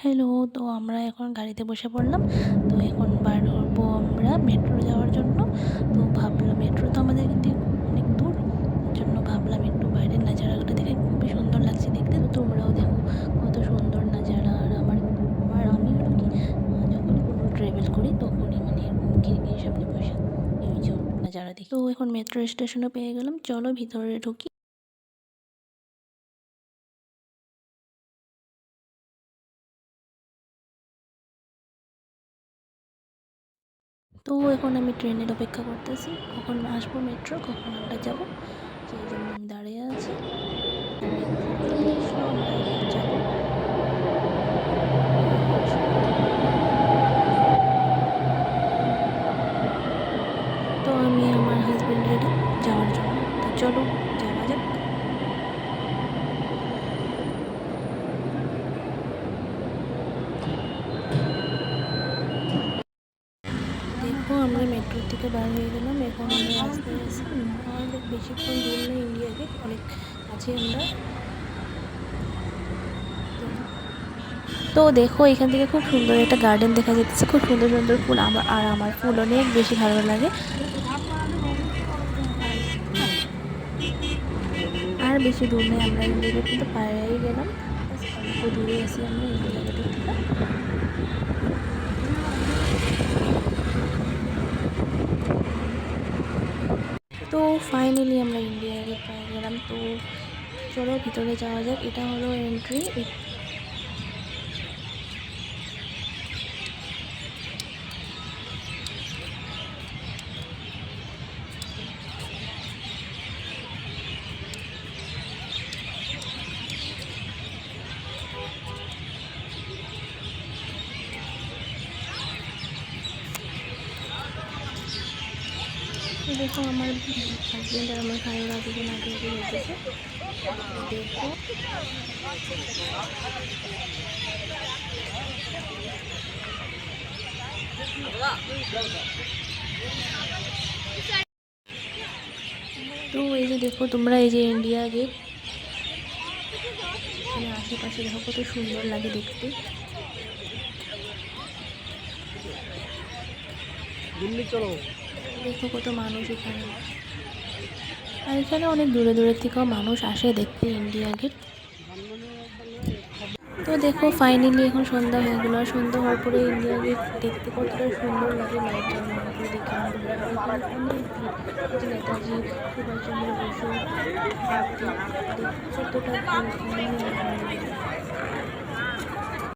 Hello, তো আমরা এখন গাড়িতে বসে পড়লাম। তো এখন বার হবো আমরা মেট্রো যাওয়ার জন্য। তো ভাবলাম মেট্রো তো আমাদের কিন্তু অনেক দূর। তার জন্য ভাবলাম একটু বাইরের নাজারাগুলো দেখে খুবই সুন্দর লাগছে দেখতে। তো তোমরাও দেখো কত সুন্দর নাজারা। আর আমি হলো কি যখনই কোনো ট্রাভেল করি তখনই মানে এরকম খিড়কির সামনে বসে এই যে নাজারা দেখি। তো এখন মেট্রো স্টেশনও পেয়ে গেলাম। চলো ভিতরে ঢুকি। তো এখন আমি ট্রেনের অপেক্ষা করতেছি কখন আসবো মেট্রো, কখন আমরা যাব, সেই জন্য আমি দাঁড়িয়ে আছি। মেট্রো চলে আসলো, আমরা এখন যাব। তো আমি আমার হাজব্যান্ড রেডি যাওয়ার জন্য। তো চলো যাওয়া যাক। দেখো আমরা মেট্রো থেকে বার হয়ে গেলাম। এখন আমরা রাস্তায় আছি, আর বেশিক্ষণ দূর নেই, ইন্ডিয়া গেট অনেক কাছে আমরা। তো দেখো এখান থেকে খুব সুন্দর একটা গার্ডেন দেখা যাচ্ছে, খুব সুন্দর সুন্দর ফুল। আমার ফুল অনেক বেশি ভালো লাগে। আর বেশি দূর নেই, আমরা ইন্ডিয়া গেট কিন্তু পাড়াই গেলাম। অল্প দূরে আছি আমরা ইন্ডিয়া গেটের থেকে। তো ফাইনালি আমরা ইন্ডিয়া গেট পেয়ে গেলাম। তো চলো ভিতরে যাওয়া যাক। এটা হলো এন্ট্রি। দেখো আমার হাজব্যান্ড আর আমার ভাইয়েরা দুজন আগে আগে হয়েছে। দেখো তো এই যে দেখো তোমরা, এই যে ইন্ডিয়া গেট, এখানে আশেপাশে দেখো কত সুন্দর লাগে দেখতে। দেখো কত মানুষ এখানে। আর এখানে অনেক দূরে দূরের থেকেও মানুষ আসে দেখতে ইন্ডিয়া গেট। তো দেখো ফাইনালি এখন সন্ধ্যা হয়ে গেলো। আর সন্ধ্যা হওয়ার পরে ইন্ডিয়া গেট দেখতে কতটা সুন্দর লাগে লাইট জ্বালানো দিয়ে দেখে আমাদের। আর এখানে অনেক ভিড়। এই যে নেতাজি সুভাষচন্দ্র বসু মূর্তি, কতটা ভিড় এখানে।